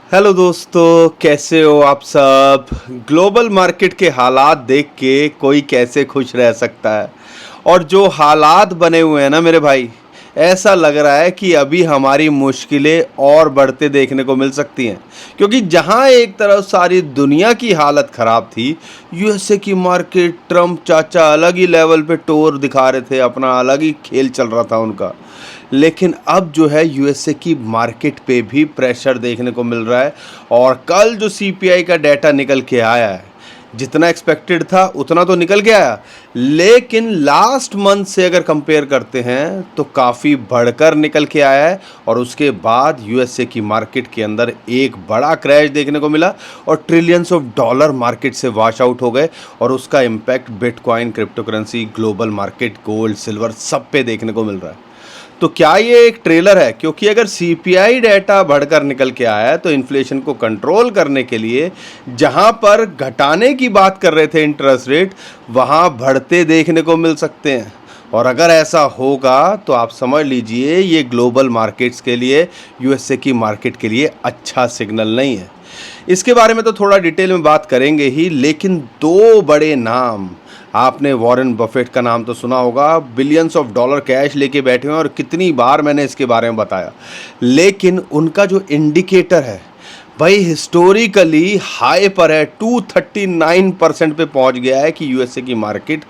Hello दोस्तों, कैसे हो आप सब। ग्लोबल मार्केट के हालात देख के कोई कैसे खुश रह सकता है। और जो हालात बने हुए हैं ना मेरे भाई, ऐसा लग रहा है कि अभी हमारी मुश्किलें और बढ़ते देखने को मिल सकती हैं। क्योंकि जहां एक तरफ सारी दुनिया की हालत ख़राब थी, यूएसए की मार्केट, ट्रम्प चाचा अलग ही लेवल पे टोर दिखा रहे थे, अपना अलग ही खेल चल रहा था उनका। लेकिन अब जो है यूएसए की मार्केट पे भी प्रेशर देखने को मिल रहा है। और कल जो सीपीआई का डाटा निकल के आया है, जितना एक्सपेक्टेड था उतना तो निकल के आया, लेकिन लास्ट मंथ से अगर कंपेयर करते हैं तो काफ़ी बढ़कर निकल के आया है। और उसके बाद यूएसए की मार्केट के अंदर एक बड़ा क्रैश देखने को मिला और ट्रिलियंस ऑफ डॉलर मार्केट से वॉश आउट हो गए। और उसका impact bitcoin, crypto currency, global market, gold, silver सब पे देखने को मिल रहा है। तो क्या ये एक ट्रेलर है? क्योंकि अगर सीपीआई डाटा बढ़कर निकल के आया है तो इन्फ्लेशन को कंट्रोल करने के लिए जहां पर घटाने की बात कर रहे थे इंटरेस्ट रेट, वहां बढ़ते देखने को मिल सकते हैं। और अगर ऐसा होगा तो आप समझ लीजिए ये ग्लोबल मार्केट्स के लिए, यूएसए की मार्केट के लिए अच्छा सिग्नल नहीं है। इसके बारे में तो थोड़ा डिटेल में बात करेंगे ही, लेकिन दो बड़े नाम, आपने वॉरेन बफेट का नाम तो सुना होगा, बिलियंस ऑफ डॉलर कैश लेके बैठे हैं और कितनी बार मैंने इसके बारे में बताया। लेकिन उनका जो इंडिकेटर है भाई, हिस्टोरिकली हाई पर है, 239% पे पहुंच गया है कि यूएसए की मार्केट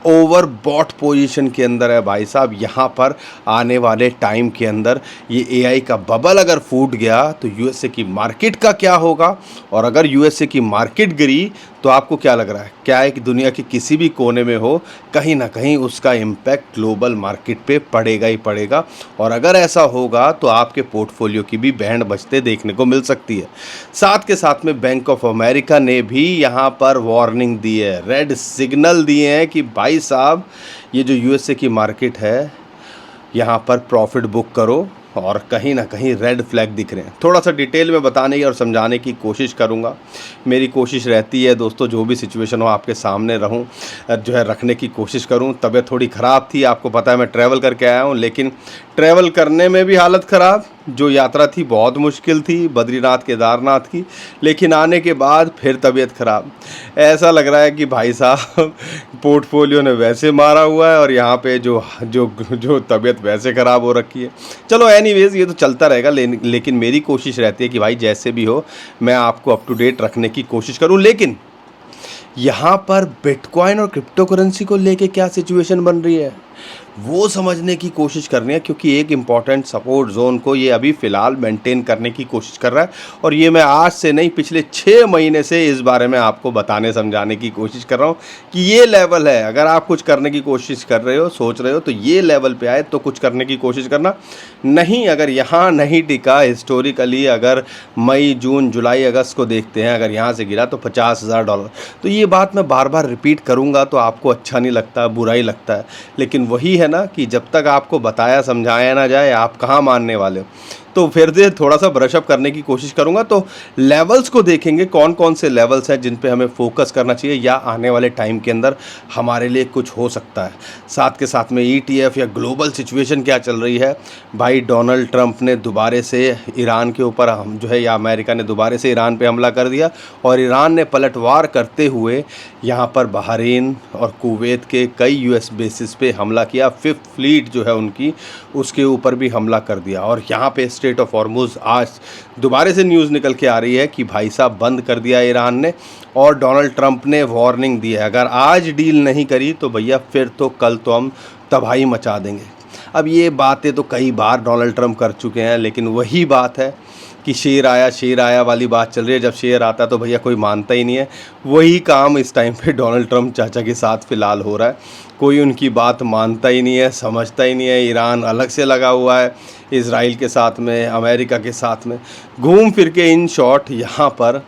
ओवर बॉट पोजीशन के अंदर है भाई साहब। यहाँ पर आने वाले टाइम के अंदर ये एआई का बबल अगर फूट गया तो यूएसए की मार्केट का क्या होगा। और अगर यूएसए की मार्केट गिरी तो आपको क्या लग रहा है, क्या है कि दुनिया के किसी भी कोने में हो, कहीं ना कहीं उसका इम्पैक्ट ग्लोबल मार्केट पे पड़ेगा ही पड़ेगा। और अगर ऐसा होगा तो आपके पोर्टफोलियो की भी बैंड बजते देखने को मिल सकती है। साथ के साथ में बैंक ऑफ अमेरिका ने भी यहाँ पर वार्निंग दी है, रेड सिग्नल दिए हैं कि भाई साहब ये जो यूएसए की मार्केट है, यहाँ पर प्रॉफिट बुक करो। और कहीं ना कहीं रेड फ्लैग दिख रहे हैं। थोड़ा सा डिटेल में बताने की और समझाने की कोशिश करूँगा। मेरी कोशिश रहती है दोस्तों, जो भी सिचुएशन हो आपके सामने रहूँ, जो है रखने की कोशिश करूँ। तबीयत थोड़ी ख़राब थी, आपको पता है मैं ट्रैवल करके आया हूँ, लेकिन ट्रैवल करने में भी हालत ख़राब। जो यात्रा थी बहुत मुश्किल थी, बद्रीनाथ केदारनाथ की, लेकिन आने के बाद फिर तबीयत ख़राब। ऐसा लग रहा है कि भाई साहब पोर्टफोलियो ने वैसे मारा हुआ है और यहाँ पे जो जो जो तबीयत वैसे ख़राब हो रखी है। चलो एनीवेज, ये तो चलता रहेगा, लेकिन मेरी कोशिश रहती है कि भाई जैसे भी हो मैं आपको अप टू डेट रखने की कोशिश करूँ। लेकिन यहाँ पर बिटकॉइन और क्रिप्टो करेंसी को लेके क्या सिचुएशन बन रही है वो समझने की कोशिश करनी है। क्योंकि एक इम्पॉर्टेंट सपोर्ट जोन को ये अभी फ़िलहाल मेंटेन करने की कोशिश कर रहा है। और ये मैं आज से नहीं, पिछले 6 महीने से इस बारे में आपको बताने समझाने की कोशिश कर रहा हूँ कि ये लेवल है। अगर आप कुछ करने की कोशिश कर रहे हो, सोच रहे हो, तो ये लेवल पे आए तो कुछ करने की कोशिश करना। नहीं, अगर यहाँ नहीं टिका हिस्टोरिकली, अगर मई, जून, जुलाई, अगस्त को देखते हैं, अगर यहाँ से गिरा तो $50,000। तो ये बात मैं बार बार रिपीट करूँगा तो आपको अच्छा नहीं लगता, बुरा ही लगता है। लेकिन वही है ना कि जब तक आपको बताया समझाया ना जाए, आप कहाँ मानने वाले हो। तो फिर से थोड़ा सा ब्रशअप करने की कोशिश करूँगा। तो लेवल्स को देखेंगे, कौन कौन से लेवल्स हैं जिन पे हमें फोकस करना चाहिए या आने वाले टाइम के अंदर हमारे लिए कुछ हो सकता है। साथ के साथ में ईटीएफ या ग्लोबल सिचुएशन क्या चल रही है। भाई डोनाल्ड ट्रंप ने दोबारे से ईरान के ऊपर हम जो है, या अमेरिका ने दोबारे से ईरान पे हमला कर दिया। और ईरान ने पलटवार करते हुए यहाँ पर बहरीन और कुवैत के कई यूएस बेसिस पे हमला किया। 5th फ्लीट जो है उनकी, उसके ऊपर भी हमला कर दिया। और यहाँ पे स्ट्रेट ऑफ हॉर्मुज़ आज दोबारा से न्यूज़ निकल के आ रही है कि भाई साहब बंद कर दिया ईरान ने। और डोनाल्ड ट्रंप ने वार्निंग दी है, अगर आज डील नहीं करी तो भैया फिर तो कल तो हम तबाही मचा देंगे। अब ये बातें तो कई बार डोनाल्ड ट्रंप कर चुके हैं, लेकिन वही बात है कि शेर आया वाली बात चल रही है। जब शेर आता है तो भैया कोई मानता ही नहीं है। वही काम इस टाइम पे डोनाल्ड ट्रंप चाचा के साथ फ़िलहाल हो रहा है। कोई उनकी बात मानता ही नहीं है, समझता ही नहीं है। ईरान अलग से लगा हुआ है इज़राइल के साथ में, अमेरिका के साथ में, घूम फिर के इन शॉर्ट यहाँ पर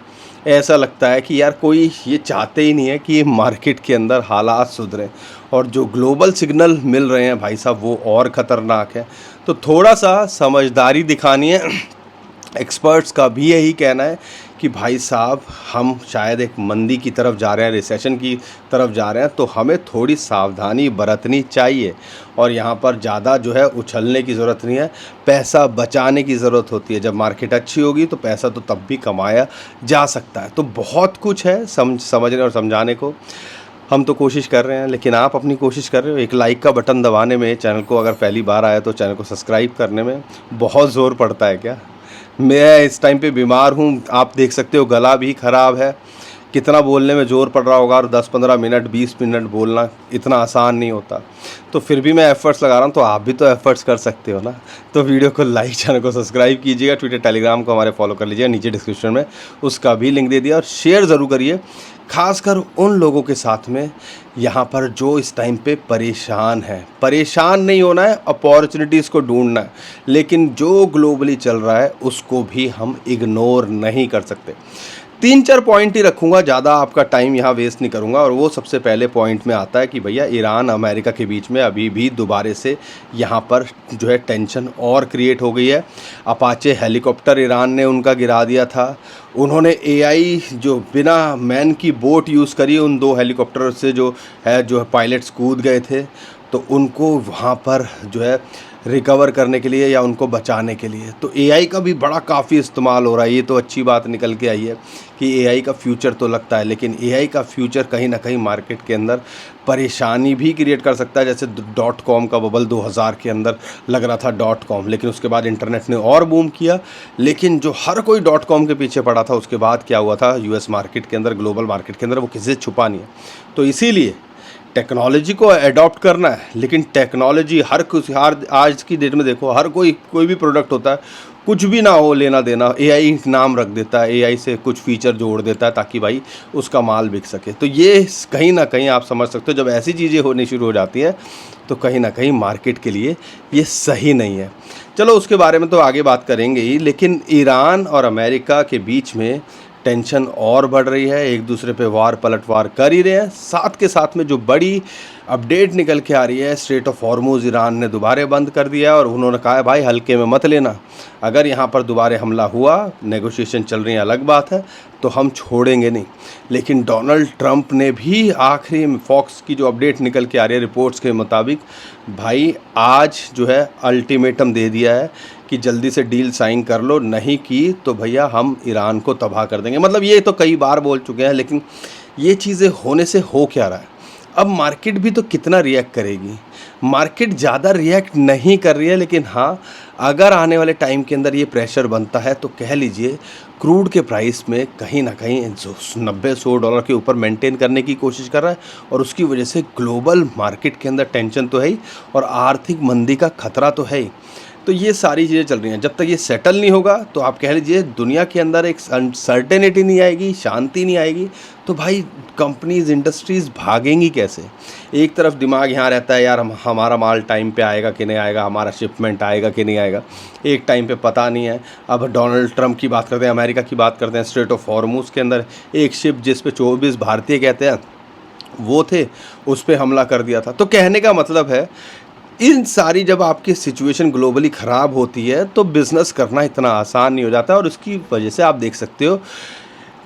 ऐसा लगता है कि यार कोई ये चाहते ही नहीं है कि मार्केट के अंदर हालात सुधरें। और जो ग्लोबल सिग्नल मिल रहे हैं भाई साहब वो और ख़तरनाक है। तो थोड़ा सा समझदारी दिखानी है एक्सपर्ट्स का भी यही कहना है कि भाई साहब हम शायद एक मंदी की तरफ जा रहे हैं, रिसेशन की तरफ जा रहे हैं, तो हमें थोड़ी सावधानी बरतनी चाहिए और यहाँ पर ज़्यादा जो है उछलने की ज़रूरत नहीं है, पैसा बचाने की ज़रूरत होती है। जब मार्केट अच्छी होगी तो पैसा तो तब भी कमाया जा सकता है। तो बहुत कुछ है समझने और समझाने को, हम तो कोशिश कर रहे हैं, लेकिन आप अपनी कोशिश कर रहे हो। एक लाइक का बटन दबाने में, चैनल को अगर पहली बार आया तो चैनल को सब्सक्राइब करने में बहुत ज़ोर पड़ता है क्या? मैं इस टाइम पे बीमार हूँ, आप देख सकते हो गला भी ख़राब है, कितना बोलने में ज़ोर पड़ रहा होगा। और 10-15 मिनट 20 मिनट बोलना इतना आसान नहीं होता, तो फिर भी मैं एफ़र्ट्स लगा रहा हूँ, तो आप भी तो एफ़र्ट्स कर सकते हो ना। तो वीडियो को लाइक, चैनल को सब्सक्राइब कीजिएगा, ट्विटर टेलीग्राम को हमारे फॉलो कर लीजिएगा, नीचे डिस्क्रिप्शन में उसका भी लिंक दे दिया। और शेयर ज़रूर करिए, खासकर उन लोगों के साथ में यहाँ पर जो इस टाइम पे परेशान हैं। परेशान नहीं होना है, अपॉर्चुनिटीज़ को ढूंढना है, लेकिन जो ग्लोबली चल रहा है उसको भी हम इग्नोर नहीं कर सकते। 3-4 पॉइंट ही रखूँगा, ज़्यादा आपका टाइम यहाँ वेस्ट नहीं करूँगा। और वो सबसे पहले पॉइंट में आता है कि भैया ईरान अमेरिका के बीच में अभी भी दोबारे से यहाँ पर जो है टेंशन और क्रिएट हो गई है। अपाचे हेलीकॉप्टर ईरान ने उनका गिरा दिया था। उन्होंने एआई जो बिना मैन की बोट यूज़ करी, उन 2 हेलीकॉप्टर से जो है पायलट्स कूद गए थे, तो उनको वहाँ पर जो है रिकवर करने के लिए या उनको बचाने के लिए। तो एआई का भी बड़ा काफ़ी इस्तेमाल हो रहा है। ये तो अच्छी बात निकल के आई है कि एआई का फ्यूचर तो लगता है, लेकिन एआई का फ्यूचर कहीं ना कहीं मार्केट के अंदर परेशानी भी क्रिएट कर सकता है। जैसे .com का बबल 2000 के अंदर लग रहा था .com, लेकिन उसके बाद इंटरनेट ने और बूम किया। लेकिन जो हर कोई .com के पीछे पड़ा था, उसके बाद क्या हुआ था यूएस मार्केट के अंदर, ग्लोबल मार्केट के अंदर, वो किसी से छुपा नहीं है। तो इसीलिए टेक्नोलॉजी को अडॉप्ट करना है, लेकिन टेक्नोलॉजी हर आज की डेट में देखो, हर कोई भी प्रोडक्ट होता है, कुछ भी ना हो लेना देना, एआई नाम रख देता है, एआई से कुछ फीचर जोड़ देता है ताकि भाई उसका माल बिक सके। तो ये कहीं ना कहीं आप समझ सकते हो, जब ऐसी चीज़ें होनी शुरू हो जाती हैं तो कहीं ना कहीं मार्केट के लिए ये सही नहीं है। चलो उसके बारे में तो आगे बात करेंगे ही, लेकिन ईरान और अमेरिका के बीच में टेंशन और बढ़ रही है, एक दूसरे पे वार पलटवार कर ही रहे हैं। साथ के साथ में जो बड़ी अपडेट निकल के आ रही है, स्ट्रेट ऑफ हॉर्मुज़ ईरान ने दोबारा बंद कर दिया और उन्होंने कहा है भाई हल्के में मत लेना, अगर यहाँ पर दोबारा हमला हुआ, नेगोशिएशन चल रही है अलग बात है, तो हम छोड़ेंगे नहीं। लेकिन डोनाल्ड ट्रंप ने भी आखिरी में, फॉक्स की जो अपडेट निकल के आ रही है रिपोर्ट्स के मुताबिक, भाई आज जो है अल्टीमेटम दे दिया है कि जल्दी से डील साइन कर लो, नहीं की तो भैया हम ईरान को तबाह कर देंगे। मतलब ये तो कई बार बोल चुके हैं, लेकिन ये चीज़ें होने से हो क्या रहा है? अब मार्केट भी तो कितना रिएक्ट करेगी? मार्केट ज़्यादा रिएक्ट नहीं कर रही है, लेकिन हाँ, अगर आने वाले टाइम के अंदर ये प्रेशर बनता है तो कह लीजिए क्रूड के प्राइस में कहीं ना कहीं $90-100 के ऊपर मेंटेन करने की कोशिश कर रहा है। और उसकी वजह से ग्लोबल मार्केट के अंदर टेंशन तो है ही, और आर्थिक मंदी का खतरा तो है ही। तो ये सारी चीज़ें चल रही हैं। जब तक ये सेटल नहीं होगा तो आप कह लीजिए दुनिया के अंदर एक अनसर्टेनिटी नहीं आएगी, शांति नहीं आएगी, तो भाई कंपनीज, इंडस्ट्रीज़ भागेंगी कैसे? एक तरफ दिमाग यहाँ रहता है यार हमारा माल टाइम पे आएगा कि नहीं आएगा, हमारा शिपमेंट आएगा कि नहीं आएगा, एक टाइम पे पता नहीं है। अब डोनाल्ड ट्रंप की बात करते हैं, अमेरिका की बात करते हैं, स्ट्रेट ऑफ हॉर्मुज़ के अंदर एक शिप जिस पे 24 भारतीय कहते हैं वो थे, उस पर हमला कर दिया था। तो कहने का मतलब है, इन सारी जब आपकी सिचुएशन ग्लोबली ख़राब होती है तो बिज़नेस करना इतना आसान नहीं हो जाता, और उसकी वजह से आप देख सकते हो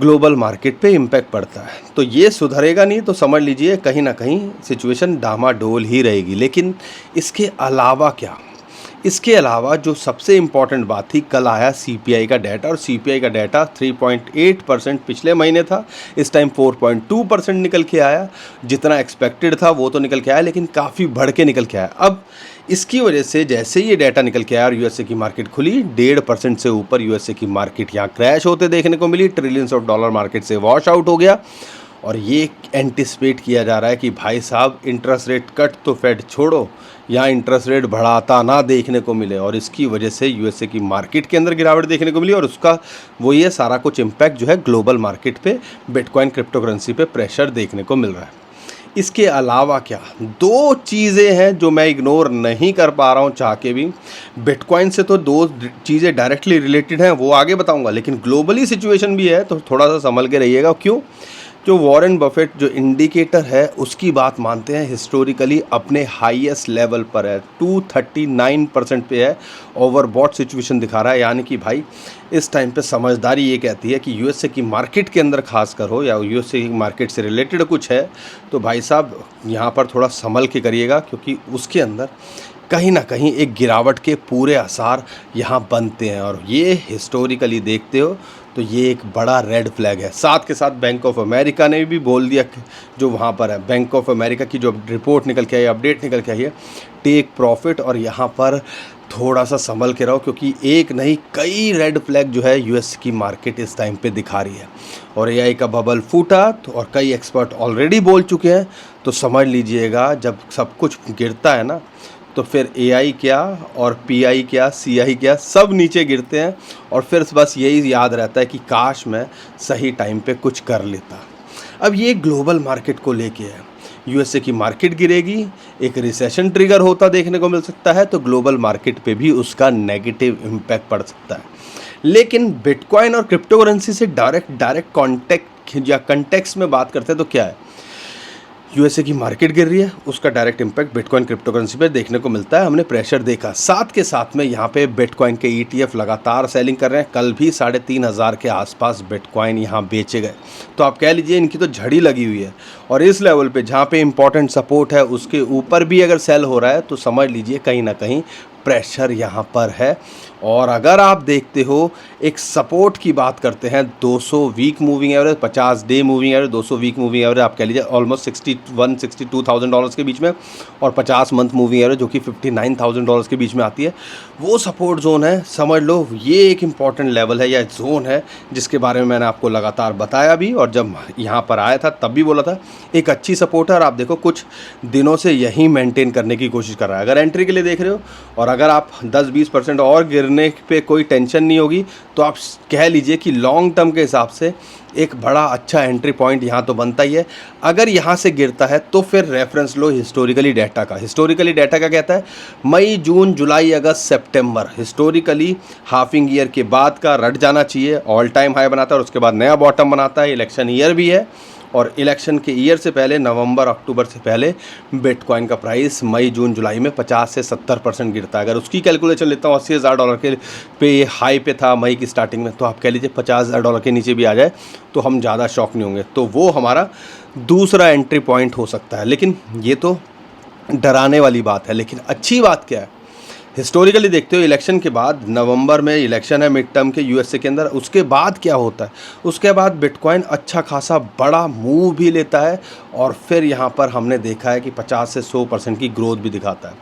ग्लोबल मार्केट पे इम्पैक्ट पड़ता है। तो ये सुधरेगा नहीं तो समझ लीजिए कहीं ना कहीं सिचुएशन डामाडोल ही रहेगी। लेकिन इसके अलावा क्या? इसके अलावा जो सबसे इम्पॉर्टेंट बात थी, कल आया सीपीआई का डाटा, और सीपीआई का डाटा 3.8% पिछले महीने था, इस टाइम 4.2% निकल के आया। जितना एक्सपेक्टेड था वो तो निकल के आया, लेकिन काफ़ी बढ़ के निकल के आया। अब इसकी वजह से जैसे ये डाटा निकल के आया और यूएसए की मार्केट खुली, 1.5% से ऊपर यूएसए की मार्केट यहाँ क्रैश होते देखने को मिली, ट्रिलियंस ऑफ डॉलर मार्केट से वॉश आउट हो गया। और ये एंटिसिपेट किया जा रहा है कि भाई साहब इंटरेस्ट रेट कट तो फेड छोड़ो, यहाँ इंटरेस्ट रेट बढ़ाता ना देखने को मिले, और इसकी वजह से यूएसए की मार्केट के अंदर गिरावट देखने को मिली। और उसका वो ये सारा कुछ इम्पैक्ट जो है ग्लोबल मार्केट पे, बिटकॉइन क्रिप्टो करेंसी पे प्रेशर देखने को मिल रहा है। इसके अलावा क्या? 2 चीज़ें हैं जो मैं इग्नोर नहीं कर पा रहा हूँ चाह के भी। बिटकॉइन से तो 2 चीज़ें डायरेक्टली रिलेटेड हैं, वो आगे बताऊँगा, लेकिन ग्लोबली सिचुएशन भी है, तो थोड़ा सा संभल के रहिएगा। क्यों? जो वॉरेन बफेट जो इंडिकेटर है उसकी बात मानते हैं, हिस्टोरिकली अपने हाईएस्ट लेवल पर है, 239% पे है, ओवरबॉट सिचुएशन दिखा रहा है। यानी कि भाई इस टाइम पे समझदारी ये कहती है कि यूएसए की मार्केट के अंदर खासकर हो या यूएसए की मार्केट से रिलेटेड कुछ है तो भाई साहब यहाँ पर थोड़ा संभल के करिएगा, क्योंकि उसके अंदर कहीं ना कहीं एक गिरावट के पूरे आसार यहाँ बनते हैं। और ये हिस्टोरिकली देखते हो तो ये एक बड़ा रेड फ्लैग है। साथ के साथ बैंक ऑफ अमेरिका ने भी बोल दिया कि जो वहाँ पर है, बैंक ऑफ अमेरिका की जो रिपोर्ट निकल के आई, अपडेट निकल के आई है, टेक प्रॉफिट और यहाँ पर थोड़ा सा संभल के रहो, क्योंकि एक नहीं कई रेड फ्लैग जो है यूएस की मार्केट इस टाइम पे दिखा रही है। और एआई का बबल फूटा तो और कई एक्सपर्ट ऑलरेडी बोल चुके हैं, तो समझ लीजिएगा जब सब कुछ गिरता है ना तो फिर एआई क्या और पीआई क्या, सीआई क्या, सब नीचे गिरते हैं। और फिर बस यही याद रहता है कि काश मैं सही टाइम पे कुछ कर लेता। अब ये ग्लोबल मार्केट को लेके है, यूएसए की मार्केट गिरेगी, एक रिसेशन ट्रिगर होता देखने को मिल सकता है, तो ग्लोबल मार्केट पे भी उसका नेगेटिव इम्पैक्ट पड़ सकता है। लेकिन बिटकॉइन और क्रिप्टो करेंसी से डायरेक्ट कॉन्टेक्ट या कंटेक्स्ट में बात करते हैं तो क्या है, यूएसए की मार्केट गिर रही है, उसका direct impact bitcoin crypto currency पे देखने को मिलता है। हमने प्रेशर देखा, साथ के साथ में यहाँ पे बिटकॉइन के ईटीएफ लगातार सेलिंग कर रहे हैं। कल भी 3,500 के आसपास बिटकॉइन यहाँ बेचे गए, तो आप कह लीजिए इनकी तो झड़ी लगी हुई है। और इस लेवल पे जहाँ पे इंपॉर्टेंट सपोर्ट है उसके ऊपर भी अगर सेल हो रहा है तो समझ लीजिए कहीं ना कहीं प्रेशर यहाँ पर है। और अगर आप देखते हो एक सपोर्ट की बात करते हैं, 200 week moving average, 50 day moving average, 200 week moving average आप कह लीजिए ऑलमोस्ट $62,000 के बीच में, और 50 मंथ मूविंग एवरेज जो कि $59,000 के बीच में आती है, वो सपोर्ट जोन है। समझ लो ये एक इम्पॉर्टेंट लेवल है या जोन है जिसके बारे में मैंने आपको लगातार बताया भी, और जब यहाँ पर आया था तब भी बोला था एक अच्छी सपोर्ट है। और आप देखो कुछ दिनों से यही मेंटेन करने की कोशिश कर रहा है। अगर एंट्री के लिए देख रहे हो और अगर आप 10-20% और गिरने पे कोई टेंशन नहीं होगी तो आप कह लीजिए कि लॉन्ग टर्म के हिसाब से एक बड़ा अच्छा एंट्री पॉइंट यहाँ तो बनता ही है। अगर यहाँ से गिरता है तो फिर रेफरेंस लो हिस्टोरिकली डाटा का। हिस्टोरिकली डाटा का कहता है मई, जून, जुलाई, अगस्त, सितंबर, हिस्टोरिकली हाफिंग ईयर के बाद का रट जाना चाहिए, ऑल टाइम हाई बनाता है और उसके बाद नया बॉटम बनाता है। इलेक्शन ईयर भी है और इलेक्शन के ईयर से पहले नवंबर अक्टूबर से पहले बिटकॉइन का प्राइस मई, जून, जुलाई में 50 से 70% गिरता है। अगर उसकी कैलकुलेशन लेता हूँ $80,000 के पे हाई पे था मई की स्टार्टिंग में, तो आप कह लीजिए $50,000 के नीचे भी आ जाए तो हम ज़्यादा शॉक नहीं होंगे। तो वो हमारा दूसरा एंट्री पॉइंट हो सकता है। लेकिन ये तो डराने वाली बात है। लेकिन अच्छी बात क्या है, हिस्टोरिकली देखते हो इलेक्शन के बाद, नवंबर में इलेक्शन है मिड टर्म के यूएसए के अंदर, उसके बाद क्या होता है, उसके बाद बिटकॉइन अच्छा खासा बड़ा मूव भी लेता है और फिर यहाँ पर हमने देखा है कि 50 से 100% की ग्रोथ भी दिखाता है।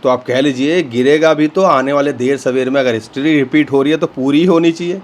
तो आप कह लीजिए गिरेगा भी तो आने वाले देर सवेर में, अगर हिस्ट्री रिपीट हो रही है तो पूरी ही होनी चाहिए,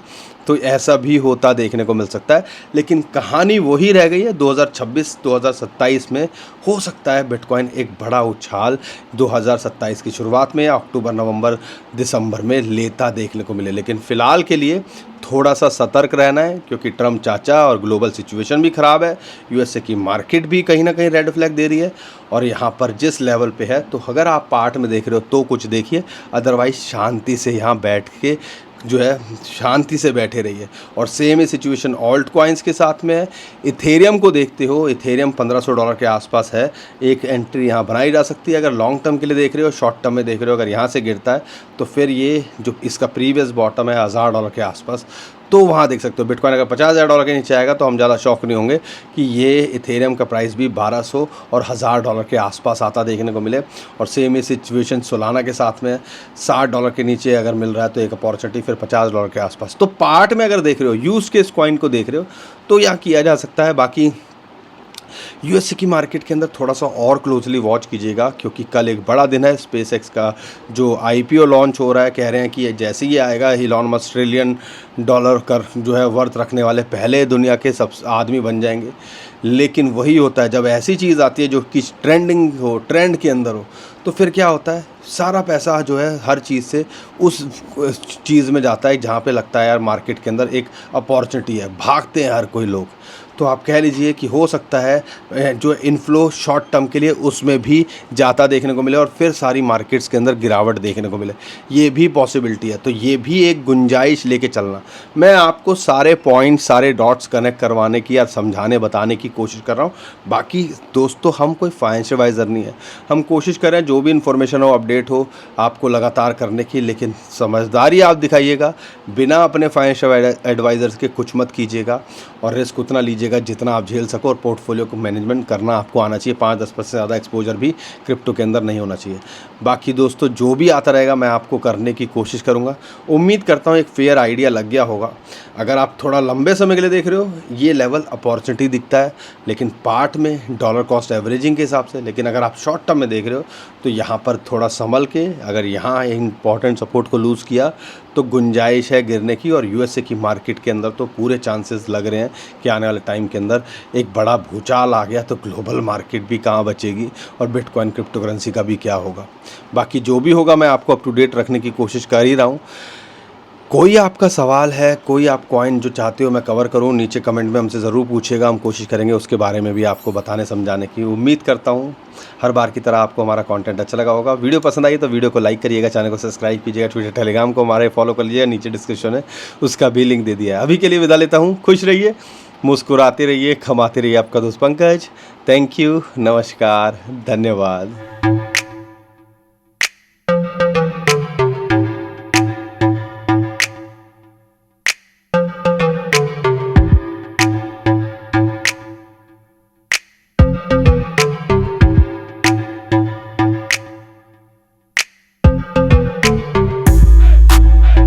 तो ऐसा भी होता देखने को मिल सकता है। लेकिन कहानी वही रह गई है, 2026-2027 में हो सकता है बिटकॉइन एक बड़ा उछाल 2027 की शुरुआत में या अक्टूबर, नवंबर, दिसंबर में लेता देखने को मिले। लेकिन फ़िलहाल के लिए थोड़ा सा सतर्क रहना है, क्योंकि ट्रम्प चाचा और ग्लोबल सिचुएशन भी ख़राब है, यूएसए की मार्केट भी कहीं ना कहीं रेड फ्लैग दे रही है। और यहाँ पर जिस लेवल पे है, तो अगर आप पार्ट में देख रहे हो तो कुछ देखिए, अदरवाइज़ शांति से यहाँ बैठ के जो है शांति से बैठे रहिए। और सेम ही सिचुएशन ऑल्ट कॉइन्स के साथ में है। इथेरियम को देखते हो, इथेरियम $1,500 के आसपास है, एक एंट्री यहाँ बनाई जा सकती है। अगर लॉन्ग टर्म के लिए देख रहे हो, शॉर्ट टर्म में देख रहे हो, अगर यहाँ से गिरता है तो फिर ये जो इसका प्रीवियस बॉटम है $1,000 के आसपास, तो वहाँ देख सकते हो। बिटकॉइन अगर $50,000 के नीचे आएगा तो हम ज़्यादा शॉक नहीं होंगे कि ये इथेरियम का प्राइस भी 1200 और $1,000 के आसपास आता देखने को मिले। और सेम ही सिचुएशन सोलाना के साथ में $60 के नीचे अगर मिल रहा है तो एक अपॉर्चुनिटी फिर $50 के आसपास। तो पार्ट में अगर देख रहे हो, यूज़ केस कॉइन को देख रहे हो, तो यहाँ किया जा सकता है। बाकी यूएसए की मार्केट के अंदर थोड़ा सा और क्लोजली वॉच कीजिएगा, क्योंकि कल एक बड़ा दिन है। स्पेसएक्स का जो आईपीओ लॉन्च हो रहा है, कह रहे हैं कि जैसे ही आएगा इलॉन मस्क $1 ट्रिलियन कर जो है वर्थ रखने वाले पहले दुनिया के सब आदमी बन जाएंगे। लेकिन वही होता है, जब ऐसी चीज़ आती है जो कि ट्रेंडिंग हो, ट्रेंड के अंदर हो, तो फिर क्या होता है, सारा पैसा जो है हर चीज़ से उस चीज़ में जाता है जहाँ पे लगता है यार मार्केट के अंदर एक अपॉर्चुनिटी है, भागते हैं हर कोई लोग। तो आप कह लीजिए कि हो सकता है जो इनफ्लो शॉर्ट टर्म के लिए उसमें भी जाता देखने को मिले और फिर सारी मार्केट्स के अंदर गिरावट देखने को मिले, ये भी पॉसिबिलिटी है। तो ये भी एक गुंजाइश लेके चलना। मैं आपको सारे पॉइंट, सारे डॉट्स कनेक्ट करवाने की या समझाने बताने की कोशिश कर रहा हूँ। बाकी दोस्तों, हम कोई फाइनेंशियल एडवाइज़र नहीं है, हम कोशिश कर रहे हैं जो भी इन्फॉर्मेशन हो, अपडेट हो, आपको लगातार करने की। लेकिन समझदारी आप दिखाइएगा, बिना अपने फाइनेंशियल एडवाइज़र्स के कुछ मत कीजिएगा और रिस्क उतना लीजिएगा जितना आप झेल सको, और पोर्टफोलियो को मैनेजमेंट करना आपको आना चाहिए। 5-10% से ज़्यादा एक्सपोजर भी क्रिप्टो के अंदर नहीं होना चाहिए। बाकी दोस्तों, जो भी आता रहेगा मैं आपको करने की कोशिश करूँगा। उम्मीद करता हूँ एक फेयर आइडिया लग गया होगा। अगर आप थोड़ा लंबे समय के लिए देख रहे हो, ये लेवल अपॉर्चुनिटी दिखता है, लेकिन पार्ट में डॉलर कॉस्ट एवरेजिंग के हिसाब से। लेकिन अगर आप शॉर्ट टर्म में देख रहे हो तो यहाँ पर थोड़ा संभल के, अगर यहाँ इंपॉर्टेंट सपोर्ट को लूज़ किया तो गुंजाइश है गिरने की। और यूएसए की मार्केट के अंदर तो पूरे चांसेस लग रहे हैं कि आने वाले टाइम के अंदर एक बड़ा भूचाल आ गया तो ग्लोबल मार्केट भी कहाँ बचेगी और बिटकॉइन क्रिप्टो करेंसी का भी क्या होगा। बाकी जो भी होगा मैं आपको अप टू डेट रखने की कोशिश कर ही रहा हूँ। कोई आपका सवाल है, कोई आप कॉइन जो चाहते हो मैं कवर करूं, नीचे कमेंट में हमसे ज़रूर पूछिएगा। हम कोशिश करेंगे उसके बारे में भी आपको बताने समझाने की। उम्मीद करता हूं हर बार की तरह आपको हमारा कंटेंट अच्छा लगा होगा। वीडियो पसंद आई तो वीडियो को लाइक करिएगा, चैनल को सब्सक्राइब कीजिएगा, ट्विटर टेलीग्राम को हमारे फॉलो कर लीजिएगा, नीचे डिस्क्रिप्शन में उसका भी लिंक दे दिया है। अभी के लिए विदा लेता हूँ। खुश रहिए, मुस्कुराते रहिए, कमाते रहिए। आपका दोस्त पंकज। थैंक यू, नमस्कार, धन्यवाद।